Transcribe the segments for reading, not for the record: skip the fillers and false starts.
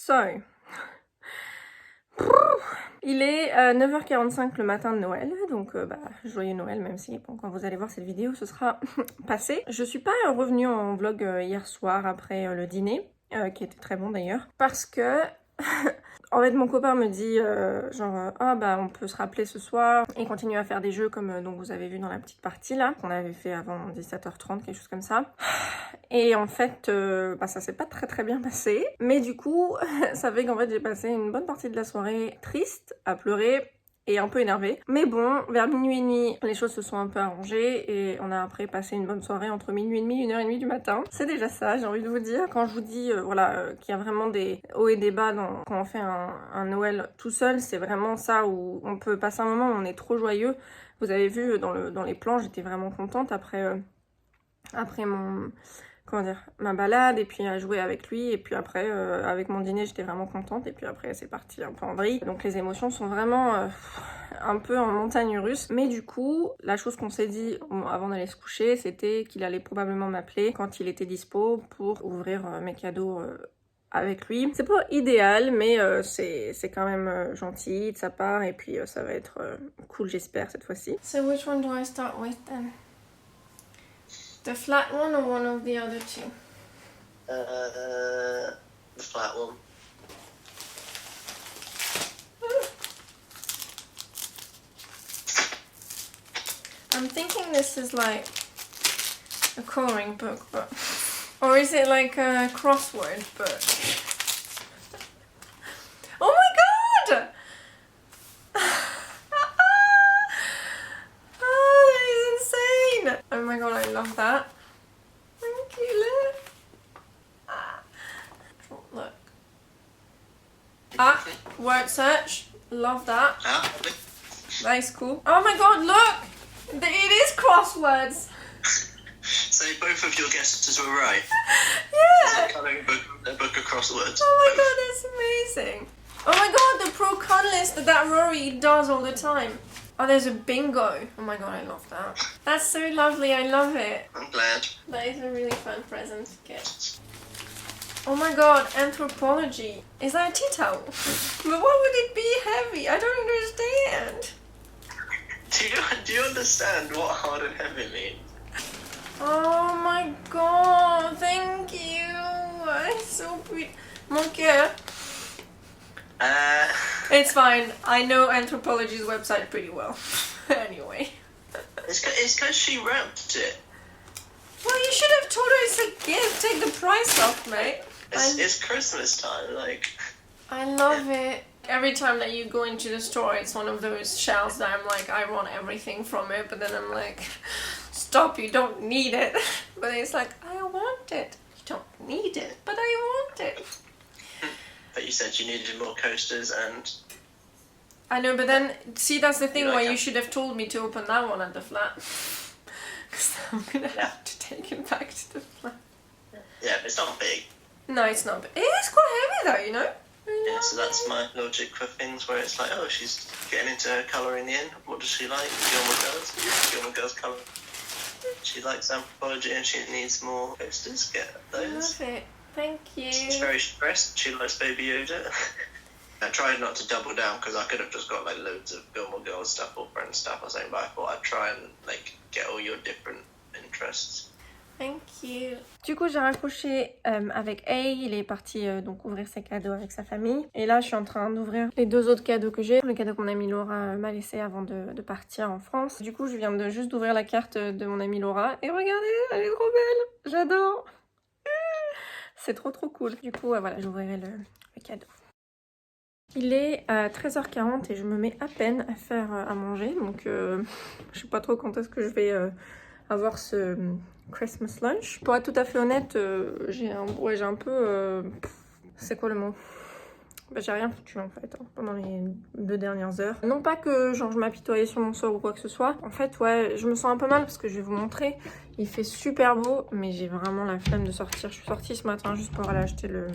So, il est 9h45 le matin de Noël, donc joyeux Noël, même si bon, quand vous allez voir cette vidéo, ce sera passé. Je suis pas revenue en vlog hier soir après le dîner, qui était très bon d'ailleurs, parce que en fait mon copain me dit ah bah on peut se rappeler ce soir et continuer à faire des jeux comme donc vous avez vu dans la petite partie là, qu'on avait fait avant 17h30, quelque chose comme ça. Et en fait, ça s'est pas très bien passé. Mais du coup, ça fait qu'en fait j'ai passé une bonne partie de la soirée triste, à pleurer et un peu énervée. Mais bon, vers minuit et demi, les choses se sont un peu arrangées et on a après passé une bonne soirée entre minuit et demi, 1h30 du matin. C'est déjà ça, j'ai envie de vous dire. Quand je vous dis qu'il y a vraiment des hauts et des bas quand on fait un Noël tout seul, c'est vraiment ça où on peut passer un moment où on est trop joyeux. Vous avez vu dans les plans, j'étais vraiment contente après ma balade, et puis à jouer avec lui, et puis après avec mon dîner j'étais vraiment contente, et puis après c'est parti un peu en vrille. Donc les émotions sont vraiment un peu en montagne russe. Mais du coup, la chose qu'on s'est dit avant d'aller se coucher, c'était qu'il allait probablement m'appeler quand il était dispo pour ouvrir mes cadeaux avec lui. C'est pas idéal, mais c'est quand même gentil de sa part, et puis ça va être cool, j'espère, cette fois-ci. So which one do I start with then? The flat one or one of the other two? The flat one. I'm thinking this is like a coloring book, but... Or is it like a crossword book? Oh my god! Oh, that is insane! Oh my god, I love that. Thank you, look. Ah, word search. Love that. Ah, That is cool. Oh my god, look! It is crosswords! so both of your guesses were right. Yeah! It's a book of crosswords. Oh my god, that's amazing. Oh my god, the pro con list that Rory does all the time. Oh, there's a bingo. Oh my god, I love that. That's so lovely, I love it. I'm glad. That is a really fun present to get. Oh my god, anthropology. Is that a tea towel? But why would it be heavy? I don't understand. Do you understand what hard and heavy means? Oh my god, thank you. It's so pretty. Mon cœur. It's fine. I know Anthropology's website pretty well. Anyway. It's because she wrapped it. Well, you should have told her it's a gift. Take the price off, mate. It's Christmas time, like. I love it. Every time that you go into the store, it's one of those shelves that I'm like, I want everything from it, but then I'm like, stop, you don't need it. But it's like, I want it. You don't need it, but I want it. But you said you needed more coasters and... I know, but then, see, that's the thing You like why them? you should have told me to open that one at the flat. Because I'm gonna have to take it back to the flat. Yeah, it's not big. No, it's not. It is quite heavy though, you know? Yeah, so that's my logic for things where it's like, oh, she's getting into colouring in. What does she like? Gilmore Girls. Gilmore Girls colour. She likes anthropology and she needs more coasters. Get I those. love it. Thank you. She's very stressed. She likes Baby Yoda. I tried not to double down because I could have just got like loads of Gilmore Girls stuff or Friends stuff or something, but I thought I'd try and like get all your different interests. Thank you. Du coup, j'ai raccroché avec A. Il est parti donc ouvrir ses cadeaux avec sa famille. Et là, je suis en train d'ouvrir les deux autres cadeaux que j'ai. Le cadeau que mon amie Laura m'a laissé avant de partir en France. Du coup, je viens juste d'ouvrir la carte de mon amie Laura. Et regardez, elle est trop belle. J'adore. C'est trop cool. Du coup, voilà, j'ouvrirai le cadeau. Il est 13h40 et je me mets à peine à faire à manger. Donc, je sais pas trop quand est-ce que je vais avoir ce Christmas lunch. Pour être tout à fait honnête, j'ai un peu... c'est quoi le mot? J'ai rien foutu en fait pendant les 2 dernières heures. Non pas que genre je m'apitoyais sur mon sort ou quoi que ce soit. En fait ouais, je me sens un peu mal parce que je vais vous montrer. Il fait super beau mais j'ai vraiment la flemme de sortir. Je suis sortie ce matin juste pour aller acheter le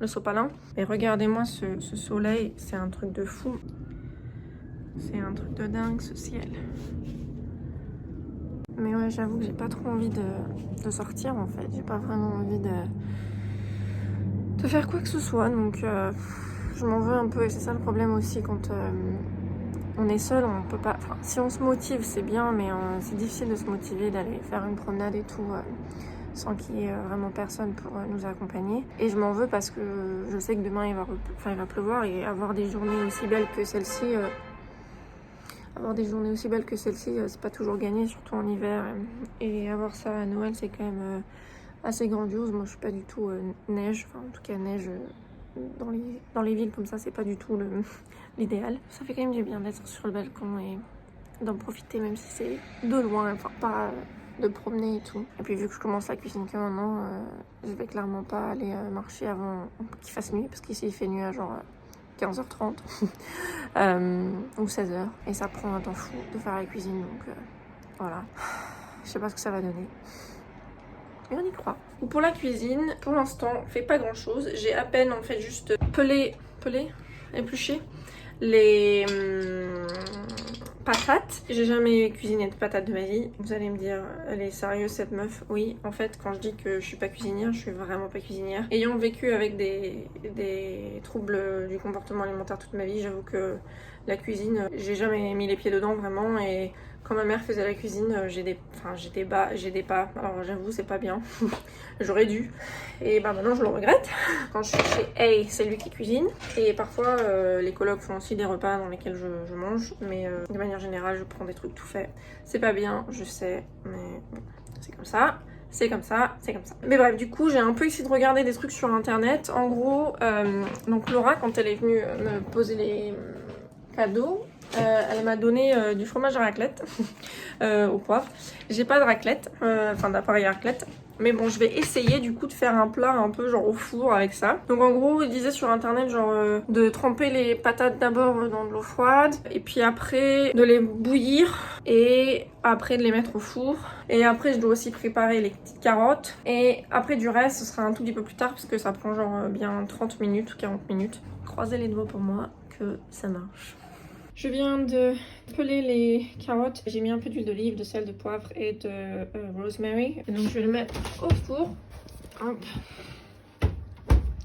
sopalin. Et regardez-moi ce soleil, c'est un truc de fou. C'est un truc de dingue ce ciel. Mais ouais, j'avoue que j'ai pas trop envie de sortir en fait. J'ai pas vraiment envie de... de faire quoi que ce soit. Donc je m'en veux un peu et c'est ça le problème aussi quand on est seul, on peut pas. Enfin, si on se motive, c'est bien, mais c'est difficile de se motiver d'aller faire une promenade et tout sans qu'il y ait vraiment personne pour nous accompagner. Et je m'en veux parce que je sais que demain il va pleuvoir et avoir des journées aussi belles que celle-ci. C'est pas toujours gagné, surtout en hiver. Et avoir ça à Noël, c'est quand même assez grandiose. Moi, je suis pas du tout neige. Enfin, en tout cas, neige dans les villes comme ça, c'est pas du tout l'idéal. Ça fait quand même du bien d'être sur le balcon et d'en profiter, même si c'est de loin, enfin pas de promener et tout. Et puis vu que je commence la cuisine que maintenant, je vais clairement pas aller marcher avant qu'il fasse nuit, parce qu'ici il fait nuit à genre 15h30 ou 16h. Et ça prend un temps fou de faire la cuisine, donc voilà. Je sais pas ce que ça va donner. Et on y croit. Pour la cuisine, pour l'instant, on fait pas grand chose. J'ai à peine en fait juste épluché les patates. J'ai jamais cuisiné de patates de ma vie. Vous allez me dire, elle est sérieuse cette meuf? Oui, en fait, quand je dis que je suis pas cuisinière, je suis vraiment pas cuisinière. Ayant vécu avec des troubles du comportement alimentaire toute ma vie, j'avoue que la cuisine, j'ai jamais mis les pieds dedans vraiment. Et quand ma mère faisait la cuisine, j'ai des pas. Alors j'avoue, c'est pas bien. J'aurais dû. Et bah maintenant je le regrette. Quand je suis chez A, c'est lui qui cuisine. Et parfois les colocs font aussi des repas dans lesquels je mange. Mais de manière générale, je prends des trucs tout faits. C'est pas bien, je sais. Mais bon, c'est comme ça. C'est comme ça, c'est comme ça. Mais bref, du coup, j'ai un peu essayé de regarder des trucs sur internet. En gros, donc Laura, quand elle est venue me poser les cadeaux, elle m'a donné du fromage à raclette au poivre. J'ai pas de raclette, enfin d'appareil à raclette. Mais bon, je vais essayer du coup de faire un plat un peu genre au four avec ça. Donc en gros, il disait sur internet genre de tremper les patates d'abord dans de l'eau froide. Et puis après de les bouillir. Et après de les mettre au four. Et après je dois aussi préparer les petites carottes. Et après du reste, ce sera un tout petit peu plus tard parce que ça prend genre bien 30 minutes ou 40 minutes. Croisez les doigts pour moi que ça marche. Je viens de peler les carottes. J'ai mis un peu d'huile d'olive, de sel, de poivre et de rosemary. Et donc je vais le mettre au four. Hop.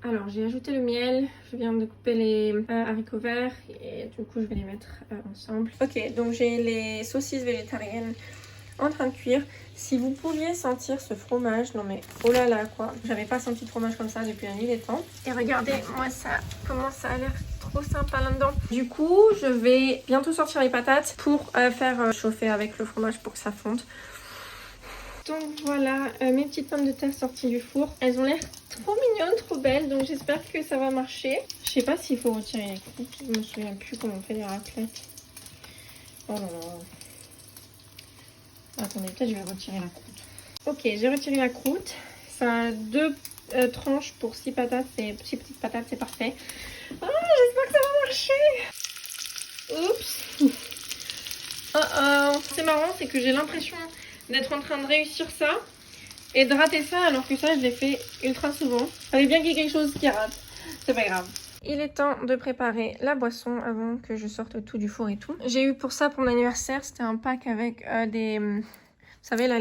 Alors j'ai ajouté le miel. Je viens de couper les haricots verts et du coup je vais les mettre ensemble. Ok, donc j'ai les saucisses végétariennes en train de cuire. Si vous pouviez sentir ce fromage, non mais oh là là quoi, j'avais pas senti de fromage comme ça depuis la nuit des temps. Et regardez moi ça, comment ça a l'air trop sympa là-dedans. Du coup je vais bientôt sortir les patates pour faire chauffer avec le fromage pour que ça fonde. Donc voilà mes petites pommes de terre sorties du four. Elles ont l'air trop mignonnes, trop belles, donc j'espère que ça va marcher. Je sais pas s'il faut retirer les croûtes, je me souviens plus comment on fait les raclettes. Oh là là. Attendez, peut-être je vais retirer la croûte. Ok, j'ai retiré la croûte. Ça a 2 tranches pour 6 patates. Et 6 petites patates, c'est parfait. Ah, j'espère que ça va marcher. Oups. C'est marrant, c'est que j'ai l'impression d'être en train de réussir ça et de rater ça, alors que ça, je l'ai fait ultra souvent. Fallait bien qu'il y ait quelque chose qui rate. C'est pas grave. Il est temps de préparer la boisson avant que je sorte tout du four et tout. J'ai eu pour ça pour mon anniversaire, c'était un pack avec des... Vous savez là,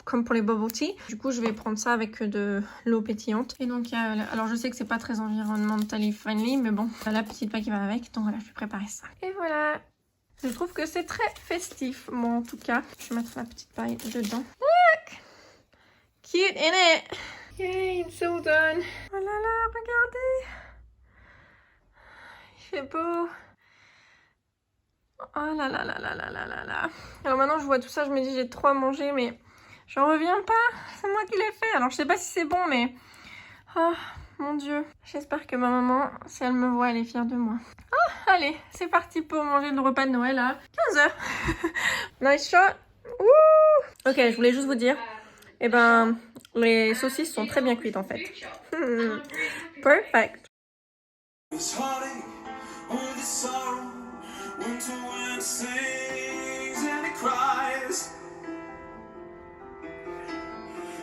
comme pour les bubble tea. Du coup, je vais prendre ça avec de l'eau pétillante. Et donc, alors je sais que c'est pas très environmentally friendly, mais bon, la petite pack qui va avec. Donc voilà, je vais préparer ça. Et voilà. Je trouve que c'est très festif, moi en tout cas. Je vais mettre la petite paille dedans. Look! Cute, innit? Yay, it's all done. Oh là là, regardez! C'est beau. Oh là là là là là là là là. Alors maintenant je vois tout ça, je me dis j'ai trop à manger, mais j'en reviens pas. C'est moi qui l'ai fait. Alors je sais pas si c'est bon, mais... Oh mon dieu. J'espère que ma maman, si elle me voit, elle est fière de moi. Oh, allez, c'est parti pour manger le repas de Noël à 15h. Nice shot. Wouh. Ok, je voulais juste vous dire, eh ben, les saucisses sont très bien cuites en fait. Perfect. With the sorrow, winter wind sings and it cries.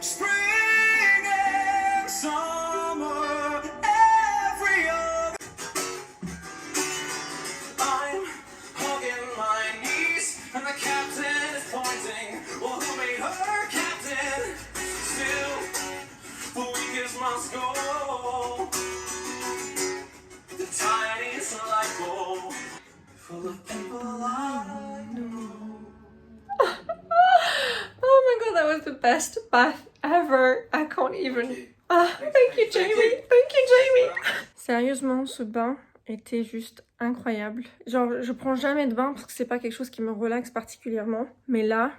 Spring and summer, every other. I'm hugging my knees and the captain is pointing. Well, who made her captain? Still, the weakest must go. best bath ever. I can't even. Ah, thank you, Jamie. Thank you, Jamie. Sérieusement, ce bain était juste incroyable. Genre, je prends jamais de bain parce que c'est pas quelque chose qui me relaxe particulièrement. Mais là,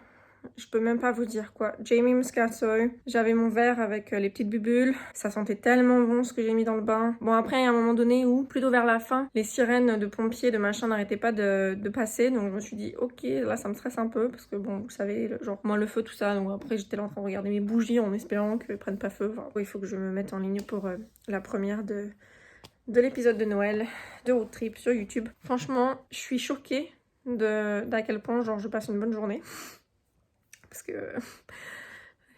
je peux même pas vous dire quoi. Jamie Muscato, j'avais mon verre avec les petites bulles. Ça sentait tellement bon ce que j'ai mis dans le bain. Bon, après, il y a un moment donné où, plutôt vers la fin, les sirènes de pompiers, de machin n'arrêtaient pas de passer. Donc je me suis dit, ok, là ça me stresse un peu parce que bon, vous savez, genre moi le feu, tout ça. Donc après, j'étais là en train de regarder mes bougies en espérant qu'elles prennent pas feu. Enfin, il faut que je me mette en ligne pour la première de l'épisode de Noël de Road Trip sur YouTube. Franchement, je suis choquée d'à quel point genre je passe une bonne journée. Parce que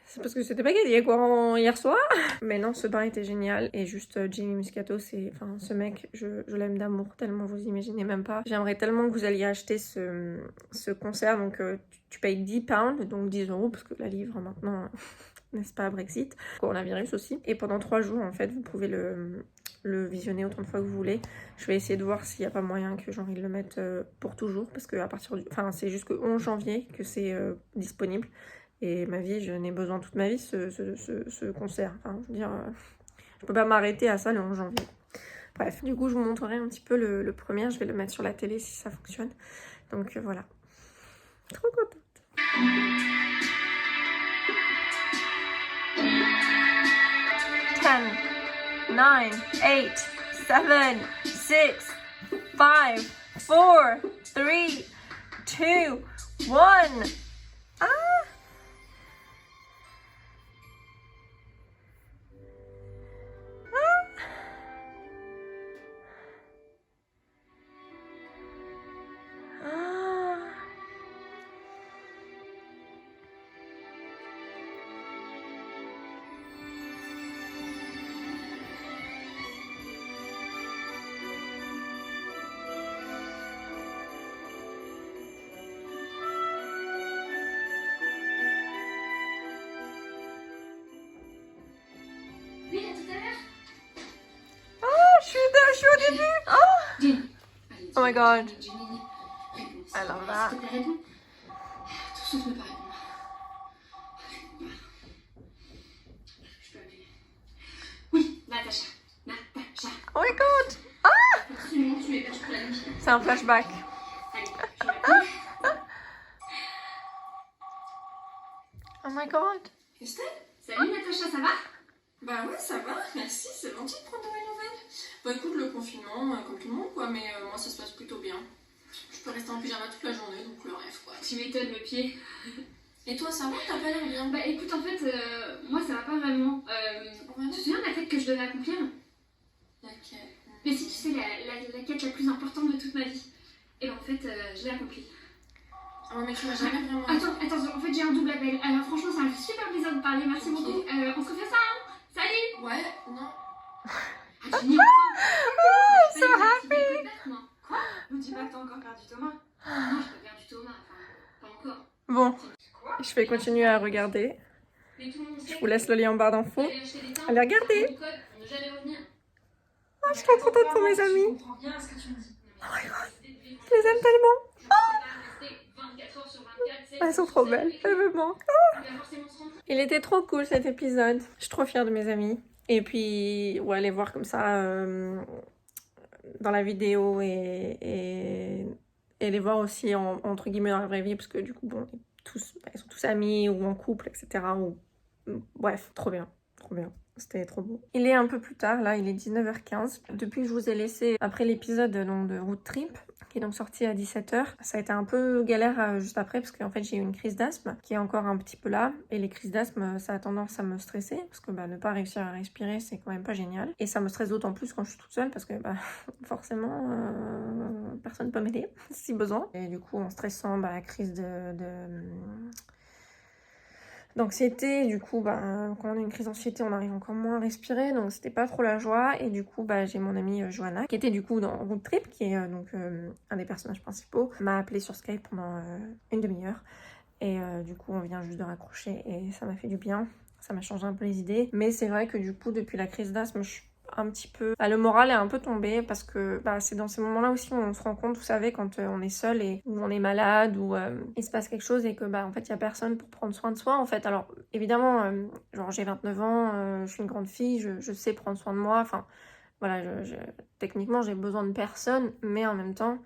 c'est parce que c'était pas gagné quoi hier soir. Mais non, ce bain était génial. Et juste Jamie Muscato, c'est, enfin, ce mec, je l'aime d'amour tellement, vous imaginez même pas. J'aimerais tellement que vous alliez acheter ce concert. Donc tu payes 10 pounds, donc 10 euros, parce que la livre maintenant, n'est-ce pas, Brexit, coronavirus aussi. Et pendant 3 jours en fait, vous pouvez le visionner autant de fois que vous voulez. Je vais essayer de voir s'il n'y a pas moyen que genre ils le mettent pour toujours, parce que à partir du... Enfin, c'est jusqu'au 11 janvier que c'est disponible. Et ma vie, je n'ai besoin toute ma vie ce concert. Enfin, je veux dire, je peux pas m'arrêter à ça le 11 janvier. Bref, du coup, je vous montrerai un petit peu le premier. Je vais le mettre sur la télé si ça fonctionne. Donc voilà. Trop contente. 10, 9, 8, 7, 6, 5, 4, 3, 2, 1. Ah! Je suis au début. Oh, oh my god. I love that. Tout sauf ne pas répondre. Je peux appeler. Oui, Natacha. Oh my god. Absolument, tu m'héberges pour la nuit. C'est un flashback. Allez, je m'appelle. Oh my god. Estelle? Salut Natacha, ça va? Bah ouais, ça va, merci, c'est gentil de prendre de mes nouvelles. Bah écoute, le confinement, comme tout le monde, quoi, mais moi ça se passe plutôt bien. Je peux rester en pyjama toute la journée, donc le rêve, quoi. Tu m'étonnes le pied. Et toi, ça va? T'as pas l'air bien? Bah écoute, en fait, moi ça va pas vraiment. Tu te souviens de la quête que je devais accomplir? Laquelle? Mais si tu sais, la quête la plus importante de toute ma vie. Et ben en fait, je l'ai accomplie. Ah ouais, mais tu m'as jamais vraiment... Attends, en fait j'ai un double appel. Alors franchement, ça m'a fait super plaisir de parler, merci beaucoup. On se refait ça, hein? Salut! Ouais, non. Ah, Jenny, enfin! So happy! Non. Quoi? Me dis pas que t'as encore perdu Thomas. Non, j'ai pas perdu Thomas, enfin, pas encore. Bon, Quoi? je vais continuer à regarder. Mais tout le monde sait Je vous laisse le lien en barre d'infos. Allez acheter des timbres, Allez regarder. le code pour ne jamais revenir. Oh, je suis trop contente pour mes amis. Je comprends bien ce que tu me dis. Oh my god. Je les aime tellement. Elles sont trop belles. Elles me manquent. Il était trop cool cet épisode. Je suis trop fière de mes amis. Et puis, ouais, les voir comme ça dans la vidéo et les voir aussi entre guillemets dans la vraie vie, parce que du coup, bon, ils sont tous amis ou en couple, etc. Bref, trop bien, trop bien. C'était trop beau. Il est un peu plus tard, là, il est 19h15. Depuis que je vous ai laissé, après l'épisode de Road Trip, qui est donc sorti à 17h, ça a été un peu galère juste après, parce qu'en fait j'ai eu une crise d'asthme qui est encore un petit peu là. Et les crises d'asthme, ça a tendance à me stresser, parce que ne pas réussir à respirer, c'est quand même pas génial. Et ça me stresse d'autant plus quand je suis toute seule, parce que forcément, personne ne peut m'aider si besoin. Et du coup, en stressant, crise d'anxiété, du coup quand on a une crise d'anxiété on arrive encore moins à respirer, donc c'était pas trop la joie. Et du coup j'ai mon amie Johanna qui était du coup dans Road Trip, qui est un des personnages principaux, m'a appelé sur Skype pendant une demi-heure et du coup on vient juste de raccrocher et ça m'a fait du bien, ça m'a changé un peu les idées. Mais c'est vrai que du coup depuis la crise d'asthme je suis un petit peu... le moral est un peu tombé parce que c'est dans ces moments-là aussi où on se rend compte, vous savez, quand on est seul et où on est malade ou il se passe quelque chose et que en fait il y a personne pour prendre soin de soi en fait. Alors évidemment, genre j'ai 29 ans, je suis une grande fille, je sais prendre soin de moi, enfin voilà, techniquement j'ai besoin de personne, mais en même temps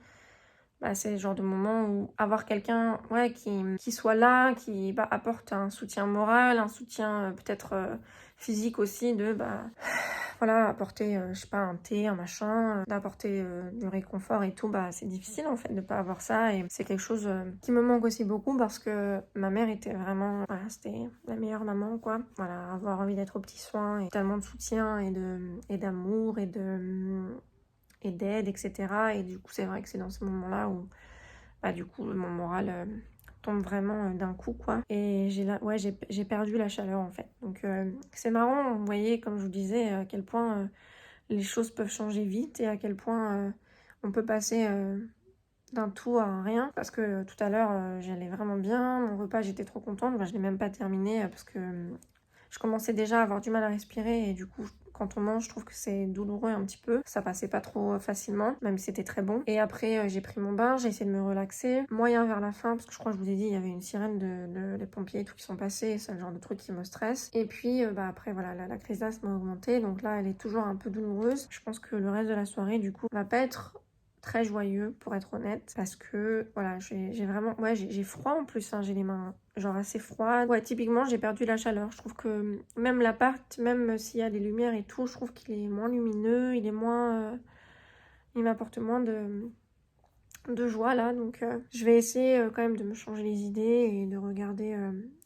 c'est le genre de moment où avoir quelqu'un qui soit là, qui apporte un soutien moral, un soutien peut-être physique aussi, de voilà, apporter, je sais pas, un thé, un machin, d'apporter du réconfort et tout, c'est difficile en fait de pas avoir ça, et c'est quelque chose qui me manque aussi beaucoup parce que ma mère était vraiment, voilà, c'était la meilleure maman quoi. Voilà, avoir envie d'être aux petits soins et tellement de soutien et d'amour et d'aide, etc. Et du coup, c'est vrai que c'est dans ce moment-là où, du coup, mon moral tombe vraiment d'un coup, quoi. Et j'ai perdu la chaleur, en fait. Donc, c'est marrant, vous voyez, comme je vous disais, à quel point les choses peuvent changer vite et à quel point on peut passer d'un tout à un rien. Parce que tout à l'heure, j'allais vraiment bien. Mon repas, j'étais trop contente. Je l'ai même pas terminé parce que je commençais déjà à avoir du mal à respirer et du coup, quand on mange, je trouve que c'est douloureux un petit peu. Ça passait pas trop facilement, même si c'était très bon. Et après, j'ai pris mon bain, j'ai essayé de me relaxer. Moyen vers la fin, parce que je crois que je vous ai dit, il y avait une sirène des pompiers et tout qui sont passés. C'est le genre de truc qui me stresse. Et puis, après, voilà, la crise d'asthme a augmenté. Donc là, elle est toujours un peu douloureuse. Je pense que le reste de la soirée, du coup, va pas être très joyeux, pour être honnête, parce que voilà, j'ai vraiment, j'ai froid en plus, hein, j'ai les mains genre assez froides. Typiquement j'ai perdu la chaleur. Je trouve que même l'appart, même s'il y a des lumières et tout, je trouve qu'il est moins lumineux, il est moins, il m'apporte moins de joie là. Donc je vais essayer quand même de me changer les idées et de regarder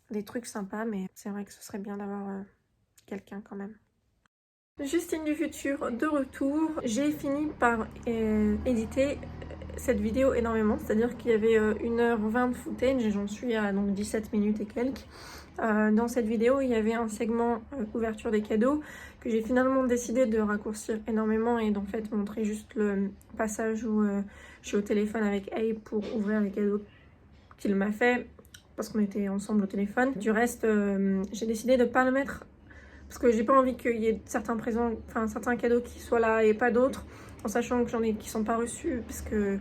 des trucs sympas, mais c'est vrai que ce serait bien d'avoir quelqu'un quand même. Justine du futur de retour. J'ai fini par éditer cette vidéo énormément, c'est-à-dire qu'il y avait 1h20 de footage et j'en suis à donc 17 minutes et quelques. Dans cette vidéo, il y avait un segment ouverture des cadeaux que j'ai finalement décidé de raccourcir énormément et d'en fait montrer juste le passage où je suis au téléphone avec Abe pour ouvrir les cadeaux qu'il m'a fait parce qu'on était ensemble au téléphone. Du reste, j'ai décidé de ne pas le mettre parce que j'ai pas envie qu'il y ait certains cadeaux qui soient là et pas d'autres, en sachant que j'en ai qui sont pas reçus parce que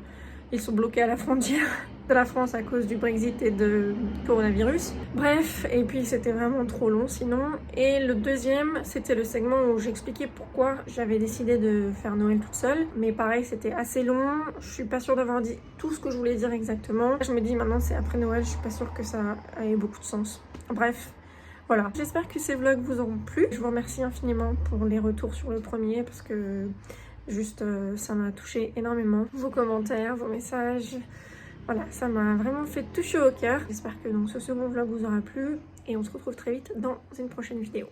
ils sont bloqués à la frontière de la France à cause du Brexit et de coronavirus. Bref, et puis c'était vraiment trop long sinon. Et le deuxième, c'était le segment où j'expliquais pourquoi j'avais décidé de faire Noël toute seule. Mais pareil, c'était assez long. Je suis pas sûre d'avoir dit tout ce que je voulais dire exactement. Je me dis maintenant c'est après Noël, je suis pas sûre que ça ait beaucoup de sens. Bref. Voilà, j'espère que ces vlogs vous auront plu. Je vous remercie infiniment pour les retours sur le premier parce que juste ça m'a touché énormément. Vos commentaires, vos messages, voilà, ça m'a vraiment fait toucher au cœur. J'espère que donc ce second vlog vous aura plu et on se retrouve très vite dans une prochaine vidéo.